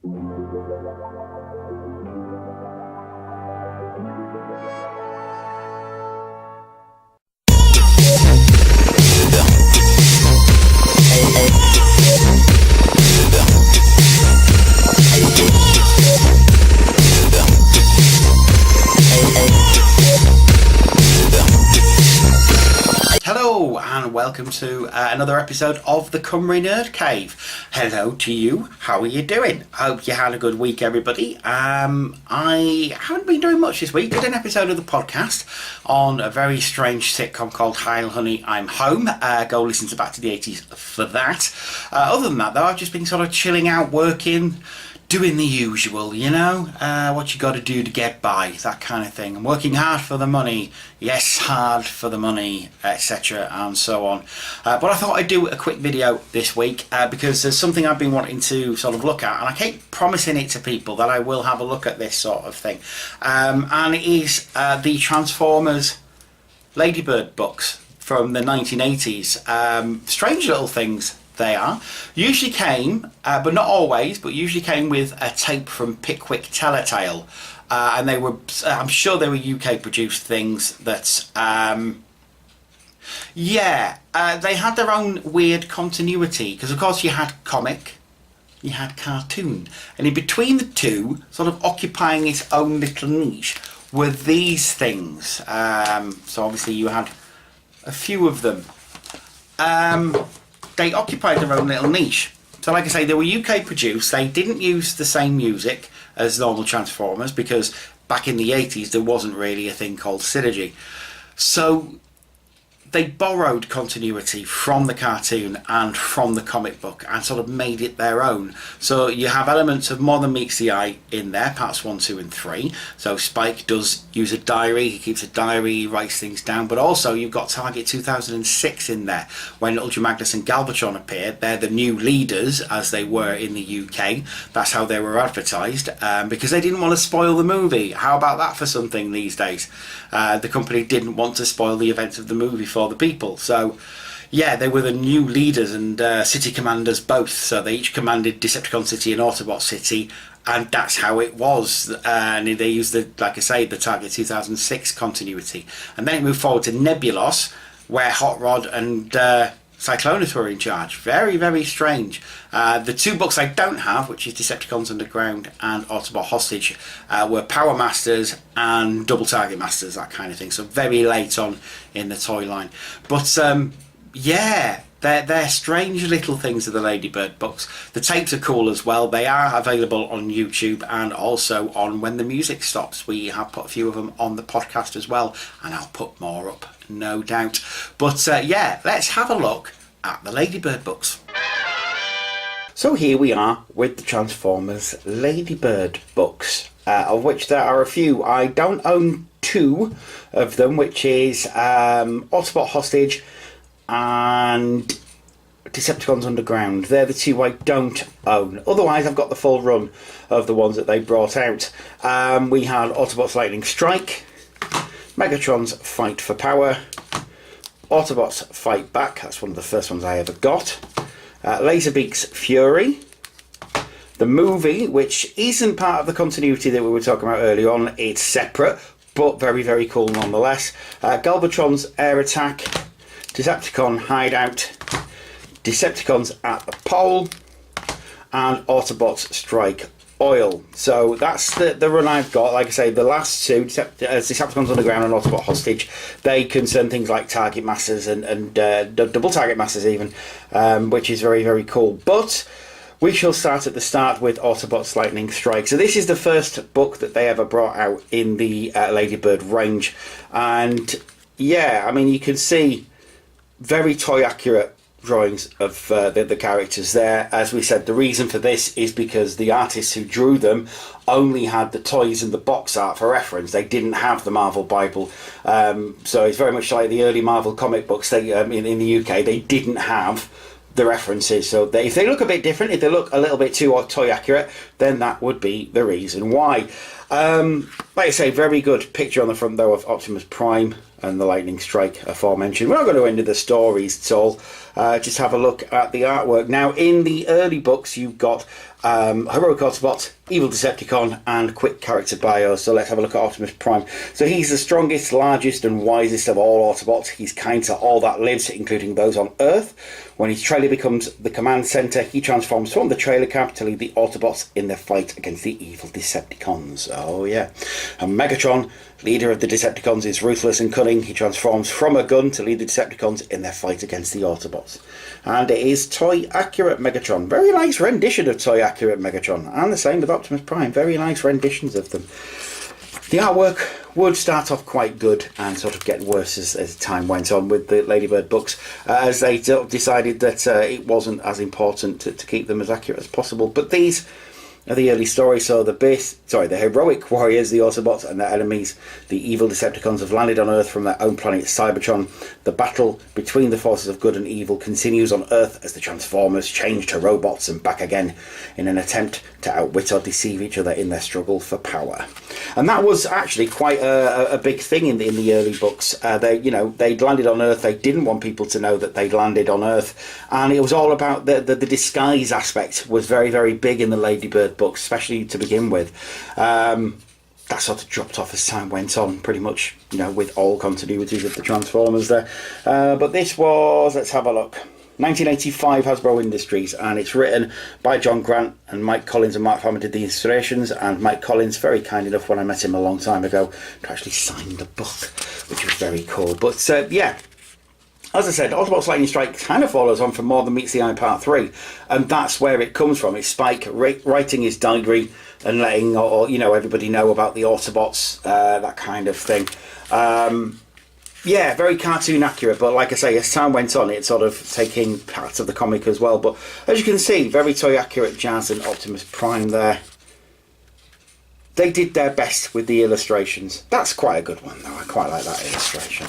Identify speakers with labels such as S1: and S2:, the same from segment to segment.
S1: Hello and welcome to another episode of the Cymru Nerd Cave. Hello to you, how are you doing? Hope you had a good week, everybody. I haven't been doing much this week. Did an episode of the podcast on a very strange sitcom called Hi Honey, I'm Home. Go listen to Back to the 80s for that. Other than that though, I've just been sort of chilling out, working, doing the usual, you know, what you got to do to get by, that kind of thing. I'm working hard for the money, yes, hard for the money, etc. and so on. But I thought I'd do a quick video this week because there's something I've been wanting to sort of look at, and I keep promising it to people that I will have a look at this sort of thing. And it is the Transformers Ladybird books from the 1980s. Strange little things. They are. Usually came, but not always, but usually came with a tape from Pickwick Telltale. And they were, I'm sure they were UK produced things that, they had their own weird continuity. Because of course you had comic, you had cartoon. And in between the two, sort of occupying its own little niche, were these things. So obviously you had a few of them. They occupied their own little niche. So like I say, they were UK produced. They didn't use the same music as normal Transformers because back in the 80s there wasn't really a thing called synergy. So they borrowed continuity from the cartoon and from the comic book and sort of made it their own. So you have elements of More Than Meets the Eye in there, parts 1, 2 and 3. So Spike does use a diary, he keeps a diary, he writes things down, but also you've got Target 2006 in there when Ultra Magnus and Galvatron appeared. They're the new leaders as they were in the UK. That's how they were advertised because they didn't want to spoil the movie. How about that for something these days? The company didn't want to spoil the events of the movie for the people. So yeah, they were the new leaders and city commanders both. So they each commanded Decepticon City and Autobot City, and that's how it was. And they used the, like I say, the Target 2006 continuity. And then it moved forward to Nebulos, where Hot Rod and Cyclonus were in charge. Very, very strange. The two books I don't have, which is Decepticons Underground and Autobot Hostage, were Power Masters and Double Target Masters, that kind of thing. So very late on in the toy line. But yeah, they're strange little things of the Ladybird books. The tapes are cool as well. They are available on YouTube and also on When the Music Stops. We have put a few of them on the podcast as well, and I'll put more up, no doubt. But yeah, let's have a look at the Ladybird books. So here we are with the Transformers Ladybird books, of which there are a few. I don't own two of them, which is Autobot Hostage and Decepticons Underground. They're the two I don't own. Otherwise, I've got the full run of the ones that they brought out. We had Autobots Lightning Strike, Megatron's Fight for Power, Autobots Fight Back, that's one of the first ones I ever got, Laserbeak's Fury, the movie, which isn't part of the continuity that we were talking about earlier on, it's separate, but very, very cool nonetheless, Galvatron's Air Attack, Decepticon Hideout, Decepticons at the Pole, and Autobots Strike Oil. So that's the run I've got. Like I say, the last two, Decepticons Underground and Autobot Hostage, they concern things like Target Masters and Double Target Masters even, which is very, very cool. But we shall start at the start with Autobots Lightning Strike. So this is the first book that they ever brought out in the Ladybird range. And yeah, I mean, you can see very toy accurate drawings of the characters there. As we said, the reason for this is because the artists who drew them only had the toys and the box art for reference. They didn't have the Marvel Bible, so it's very much like the early Marvel comic books. They in the UK, they didn't have the references, so if they look a bit different, if they look a little bit too toy accurate, then that would be the reason why. Like I say, very good picture on the front though of Optimus Prime and the Lightning Strike aforementioned. We're not going to go into the stories at all, just have a look at the artwork. Now in the early books you've got Heroic Autobot, Evil Decepticon, and quick character bio. So let's have a look at Optimus Prime. So he's the strongest, largest, and wisest of all Autobots. He's kind to all that lives, including those on Earth. When his trailer becomes the command center, he transforms from the trailer cab to lead the Autobots in their fight against the evil Decepticons. Oh yeah. And Megatron, leader of the Decepticons, is ruthless and cunning. He transforms from a gun to lead the Decepticons in their fight against the Autobots. And it is Toy Accurate Megatron. Very nice rendition of Toy Accurate Megatron. And the same with Optimus Prime. Very nice renditions of them. The artwork would start off quite good and sort of get worse as time went on with the Ladybird books, as they decided that it wasn't as important to keep them as accurate as possible. But these are the early stories. So the heroic warriors, the Autobots, and their enemies, the evil Decepticons, have landed on Earth from their own planet Cybertron. The battle between the forces of good and evil continues on Earth as the Transformers change to robots and back again in an attempt to outwit or deceive each other in their struggle for power. And that was actually quite a big thing in the early books. They'd landed on Earth. They didn't want people to know that they'd landed on Earth, and it was all about the disguise aspect was very, very big in the Ladybird books, especially to begin with. That sort of dropped off as time went on, pretty much, with all continuities of the Transformers there. But this was, let's have a look, 1985 Hasbro Industries, and it's written by John Grant, and Mike Collins and Mark Farmer did the illustrations. And Mike Collins, very kind enough when I met him a long time ago, to actually sign the book, which was very cool. But yeah, as I said, Autobots Lightning Strike kind of follows on from More Than Meets the Eye Part 3, and that's where it comes from. It's Spike writing his diary and letting everybody know about the Autobots, that kind of thing. Yeah, very cartoon accurate, but like I say, as time went on, it's sort of taking parts of the comic as well. But as you can see, very toy accurate Jazz and Optimus Prime there. They did their best with the illustrations. That's quite a good one, though. I quite like that illustration.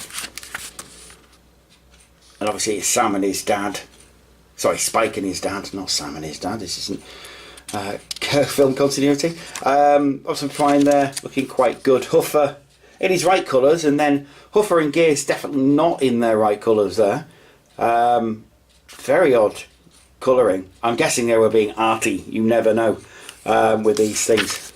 S1: And obviously it's Sam and his dad. Sorry, Spike and his dad, not Sam and his dad. This isn't film continuity. Optimus Prime there, looking quite good. Huffer in his right colours, and then Huffer and Gears definitely not in their right colours there. Very odd colouring. I'm guessing they were being arty. You never know with these things.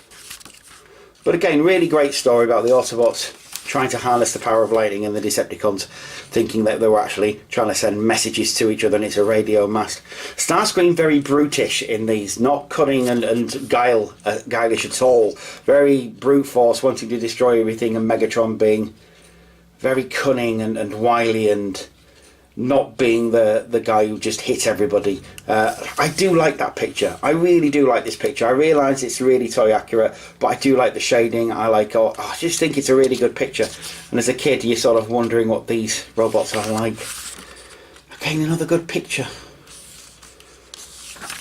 S1: But again, really great story about the Autobots trying to harness the power of lightning, and the Decepticons thinking that they were actually trying to send messages to each other, and it's a radio mast. Starscream very brutish in these, not cunning and guilish at all. Very brute force, wanting to destroy everything, and Megatron being very cunning and wily, and not being the guy who just hit everybody. I do like that picture. I really do like this picture. I realise it's really toy accurate, but I do like the shading. I just think it's a really good picture. And as a kid, you're sort of wondering what these robots are like. Again, another good picture.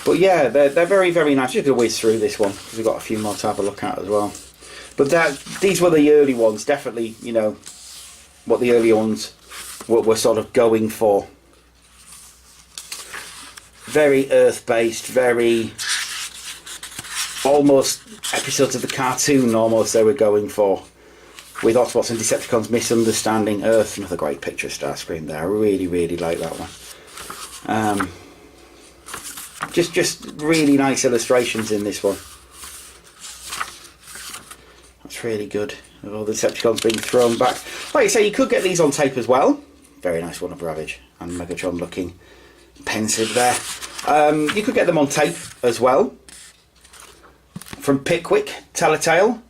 S1: But yeah, they're very, very nice. Just going to whiz through this one, because we've got a few more to have a look at as well. But these were the early ones, definitely, what the earlier ones we're sort of going for. Very Earth-based, very almost episodes of the cartoon almost they were going for, with Autobots and Decepticons misunderstanding Earth. Another great picture of Starscream there. I really, really like that one. Just really nice illustrations in this one. That's really good. With all the Decepticons being thrown back. Like I say, you could get these on tape as well. Very nice one of Ravage and Megatron looking pensive there. You could get them on tape as well. From Pickwick, Telltale.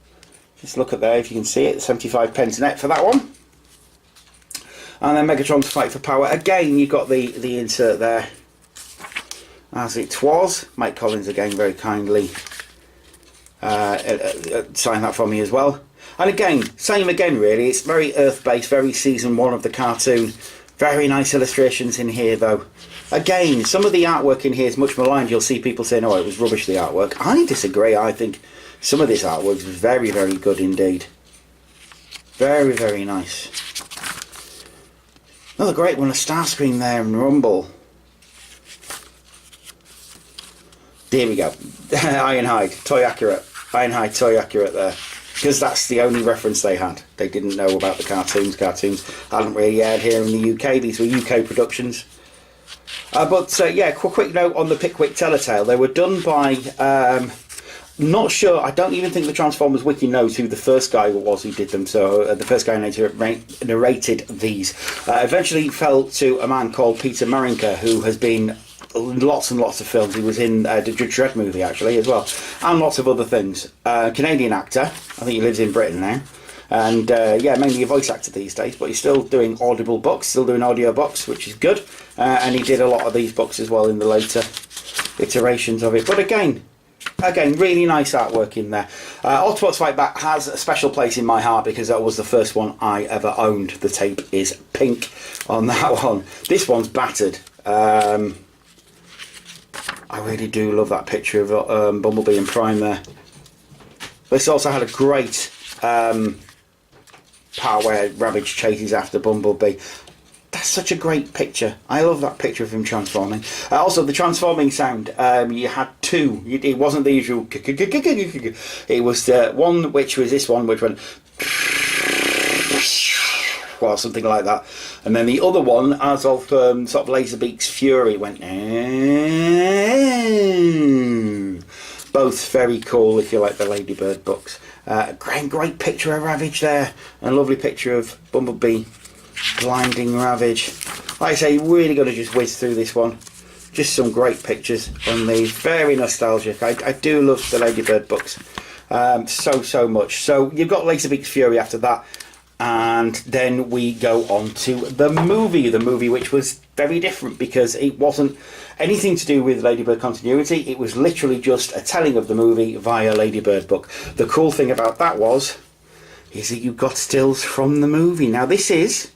S1: Just look at there if you can see it. 75p net for that one. And then Megatron's Fight for Power. Again, you've got the insert there. As it was. Mike Collins again very kindly signed that for me as well. And again, same again really, it's very Earth-based, very season 1 of the cartoon. Very nice illustrations in here though. Again, some of the artwork in here is much maligned. You'll see people saying, oh, it was rubbish, the artwork. I disagree. I think some of this artwork is very, very good indeed. Very, very nice. Another great one, a Starscream there and Rumble. There we go. Ironhide, toy accurate. Ironhide, toy accurate there. Because that's the only reference they had. They didn't know about the cartoons. Cartoons hadn't really aired here in the UK. These were UK productions. Yeah, quick note on the Pickwick Telltale. They were done by, not sure, I don't even think the Transformers Wiki knows who the first guy was who did them, so the first guy narrated these. Eventually fell to a man called Peter Marinker, who has been lots and lots of films. He was in the Judge Dredd movie, actually, as well, and lots of other things. Canadian actor, I think he lives in Britain now. And yeah, mainly a voice actor these days, but he's still doing audible books, still doing audio books, which is good. And he did a lot of these books as well in the later iterations of it. But again, really nice artwork in there. Autobots Fight Back has a special place in my heart because that was the first one I ever owned. The tape is pink on that one. This one's battered. I really do love that picture of Bumblebee and Prime there. This also had a great part where Ravage chases after Bumblebee. That's such a great picture. I love that picture of him transforming. Also, the transforming sound, you had two. It wasn't the usual. It was the one which was this one, which went, well, something like that. And then the other one, as of sort of Laserbeak's Fury, went. Both very cool if you like the Ladybird books. Great picture of Ravage there, and a lovely picture of Bumblebee blinding Ravage. Like I say, really got to just whiz through this one. Just some great pictures on these. Very nostalgic. I do love the Ladybird books so much. So you've got Laserbeak's Fury after that, and then we go on to the movie which was very different because it wasn't anything to do with Ladybird continuity. It was literally just a telling of the movie via Ladybird book. The cool thing about that is that you got stills from the movie. Now this is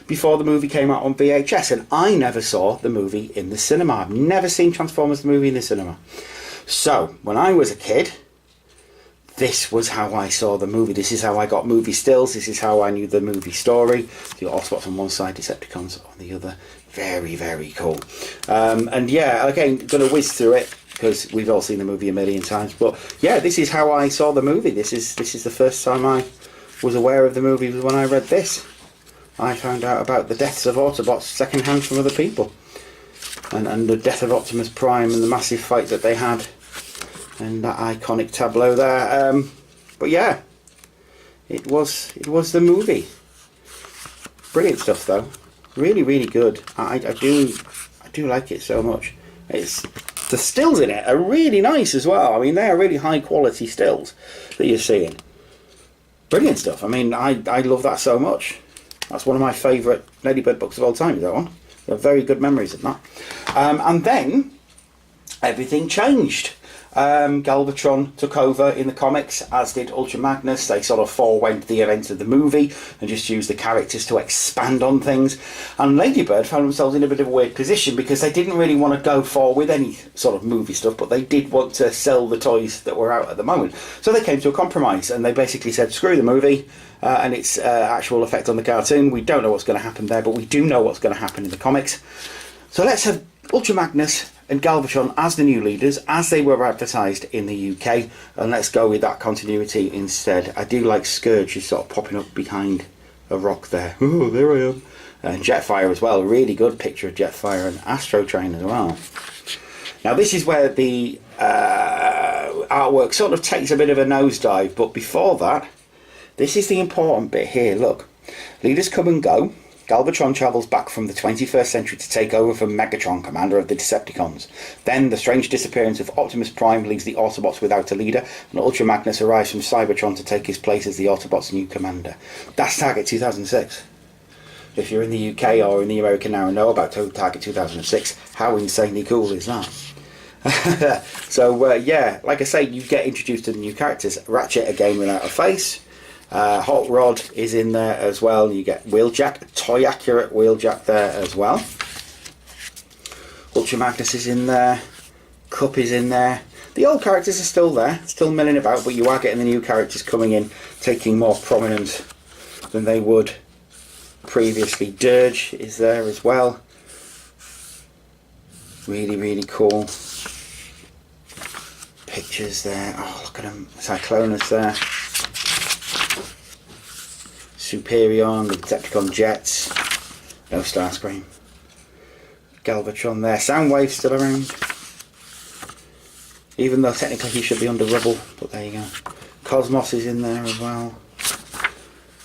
S1: before the movie came out on VHS, and I never saw the movie in the cinema. I've never seen Transformers the movie in the cinema. So when I was a kid, this was how I saw the movie. This is how I got movie stills. This is how I knew the movie story. The Autobots on one side, Decepticons on the other. Very cool. And yeah, again, going to whiz through it because we've all seen the movie a million times. But yeah, this is how I saw the movie. This is the first time I was aware of the movie was when I read this. I found out about the deaths of Autobots secondhand from other people, and the death of Optimus Prime and the massive fight that they had, and that iconic tableau there. But yeah, it was the movie. Brilliant stuff though. Really good. I do like it so much. It's the stills in it are really nice as well. I mean, they are really high quality stills that you're seeing. Brilliant stuff. I mean, I love that so much. That's one of my favourite Ladybird books of all time, that one. I have very good memories of that. And then everything changed. Galvatron took over in the comics, as did Ultra Magnus. They sort of forewent the events of the movie and just used the characters to expand on things. And Ladybird found themselves in a bit of a weird position because they didn't really want to go forward with any sort of movie stuff, but they did want to sell the toys that were out at the moment. So they came to a compromise and they basically said, screw the movie and its actual effect on the cartoon. We don't know what's going to happen there, but we do know what's going to happen in the comics. So let's have Ultra Magnus and Galvatron as the new leaders, as they were advertised in the UK, and let's go with that continuity instead. I do like Scourge, who's sort of popping up behind a rock there. Oh, there I am. And Jetfire as well, really good picture of Jetfire, and Astro Train as well. Now this is where the artwork sort of takes a bit of a nosedive, but before that, this is the important bit here. Look, leaders come and go. Galvatron travels back from the 21st century to take over from Megatron, commander of the Decepticons. Then the strange disappearance of Optimus Prime leaves the Autobots without a leader, and Ultra Magnus arrives from Cybertron to take his place as the Autobots' new commander. That's Target 2006. If you're in the UK or in the American now and know about Target 2006, how insanely cool is that? So yeah, like I say, you get introduced to the new characters. Ratchet again without a face. Hot Rod is in there as well. You get Wheeljack, toy accurate Wheeljack there as well. Ultra Magnus is in there. Cup is in there. The old characters are still there, still milling about, but you are getting the new characters coming in, taking more prominence than they would previously. Dirge is there as well. Really cool pictures there. Oh, look at them. Cyclonus there. Superion, the Decepticon jets. No Starscream. Galvatron there. Soundwave's still around. Even though technically he should be under rubble, but there you go. Cosmos is in there as well.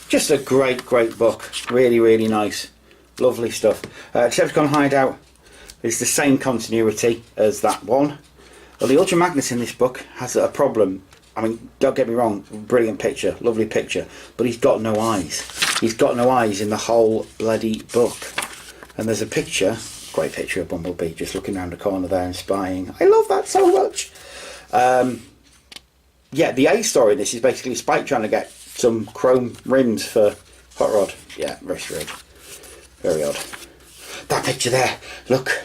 S1: Just a great book. Really, really nice. Lovely stuff. Decepticon Hideout is the same continuity as that one. Well, the Ultra Magnus in this book has a problem. I mean, don't get me wrong, brilliant picture, lovely picture, but he's got no eyes. He's got no eyes in the whole bloody book. And there's a picture, great picture of Bumblebee just looking around the corner there and spying. I love that so much. Yeah, the A story in this is basically Spike trying to get some chrome rims for Hot Rod. Yeah, very strange. Very odd. That picture there, look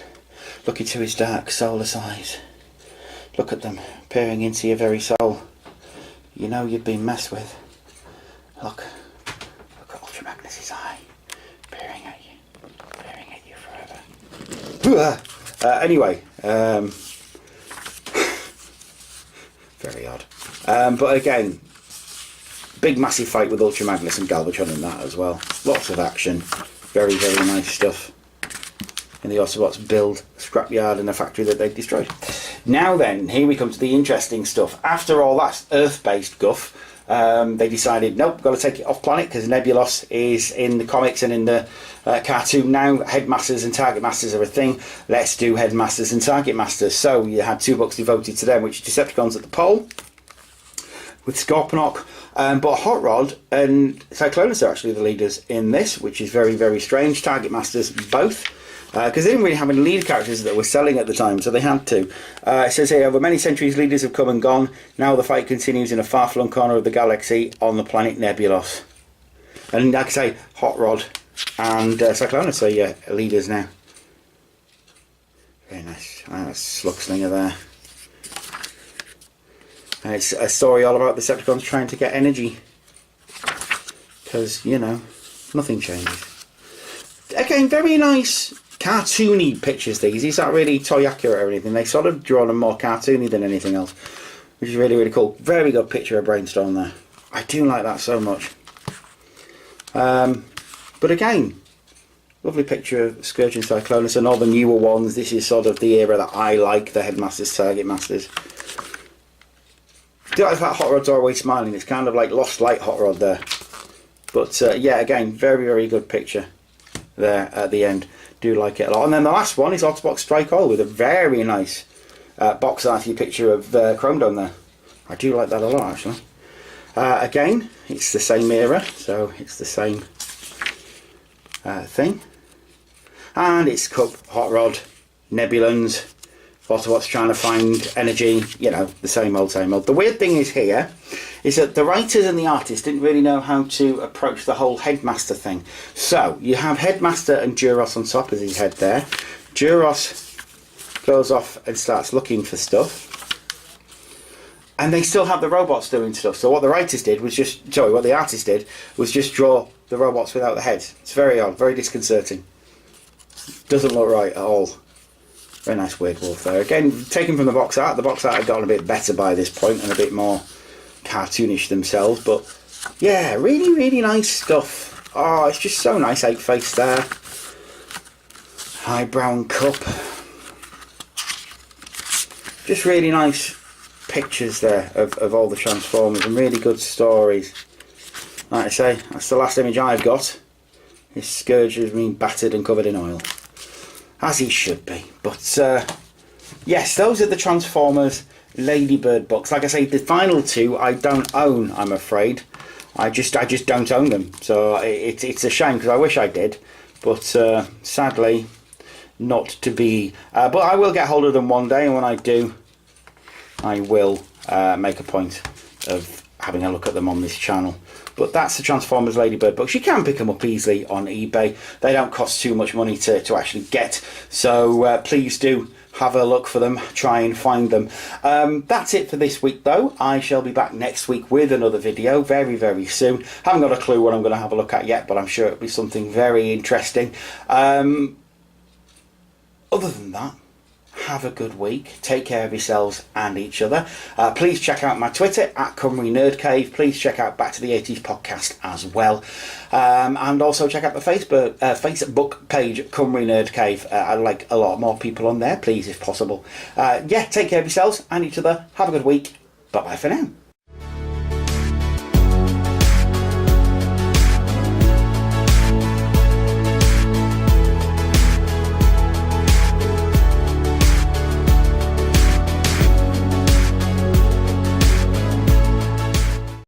S1: into his dark soulless eyes. Look at them, peering into your very soul. You know you've been messed with. Look at Ultra Magnus's eye, peering at you forever. Anyway, very odd. But again, big massive fight with Ultra Magnus and Galvatron in that as well. Lots of action, very, very nice stuff. In the Autobots build scrapyard in a factory that they've destroyed. Now then, here we come to the interesting stuff. After all that Earth-based guff, they decided, nope, got to take it off planet because Nebulos is in the comics and in the cartoon now. Headmasters and Target Masters are a thing. Let's do Headmasters and Target Masters. So you had 2 books devoted to them, which are Decepticons at the Pole with Scorponok. But Hot Rod and Cyclonus are actually the leaders in this, which is very, very strange. Target Masters both. Because they didn't really have any leader characters that were selling at the time, so they had to. It says here, over many centuries leaders have come and gone. Now the fight continues in a far-flung corner of the galaxy on the planet Nebulos. And like I say, Hot Rod and Cyclonus are your leaders now. Very nice. That's Slug Slinger there. And it's a story all about the Decepticons trying to get energy. Because, you know, nothing changes. Again, very nice cartoony pictures these aren't really toy accurate or anything. They sort of draw them more cartoony than anything else, which is really, really cool. Very good picture of Brainstorm there. I do like that so much. But again, lovely picture of Scourge and Cyclonus and all the newer ones. This is sort of the era that I like, the Headmasters, Target Masters. I do like that Hot Rod's always smiling. It's kind of like Lost Light Hot Rod there. But yeah, again, very, very good picture there at the end. Do like it a lot. And then the last one is Autobots Strike All with a very nice box arty picture of Chrome Dome there. I do like that a lot actually. Again, it's the same era, so it's the same thing. And it's Cup, Hot Rod, Nebulons, Autobots trying to find energy, you know, the same old, same old. The weird thing is here is that the writers and the artists didn't really know how to approach the whole Headmaster thing. So you have Headmaster and Duros on top of his head there. Duros goes off and starts looking for stuff. And they still have the robots doing stuff. So what the writers did was just, sorry, what the artist did was just draw the robots without the heads. It's very odd, very disconcerting. Doesn't look right at all. Very nice weird wolf there. Again, taken from the box art. The box art had gotten a bit better by this point and a bit more cartoonish themselves. But yeah, really, really nice stuff. Oh, it's just so nice. 8-face there. High brown cup. Just really nice pictures there of all the Transformers and really good stories. Like I say, that's the last image I've got. His Scourge has been battered and covered in oil. As he should be. But yes, those are the Transformers Ladybird books. Like I say, the final 2 I don't own, I'm afraid. I just don't own them. So it's a shame because I wish I did. But sadly, not to be. But I will get hold of them one day, and when I do, I will make a point of having a look at them on this channel. But that's the Transformers Ladybird books. You can pick them up easily on eBay. They don't cost too much money to actually get. So please do have a look for them. Try and find them. That's it for this week though. I shall be back next week with another video very, very soon. Haven't got a clue what I'm going to have a look at yet, but I'm sure it'll be something very interesting. Other than that, have a good week. Take care of yourselves and each other. Please check out my Twitter at Cymru Nerd Cave. Please check out Back to the 80s podcast as well. And also check out the Facebook page, Cymru Nerd Cave. I'd like a lot more people on there, please, if possible. Take care of yourselves and each other. Have a good week. Bye-bye for now.